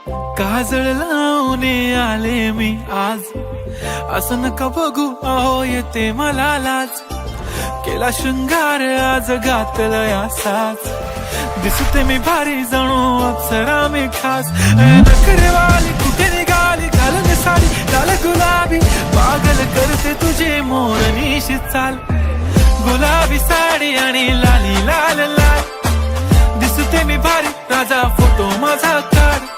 काजळ लावून आले मी आज, असं नका बघू अहो येते मला लाज. केला शृंगार आज घातलं या साज, दिसते मी भारी जणू अप्सरा मी खास. नखरेवाली कुठे निघाली घालून साडी लाल गुलाबी, पागल करते तुझे मोरनीशी चाल. गुलाबी साडी आणि लाली लाल लाल, दिसते मी भारी राजा फोटो माझा काढ.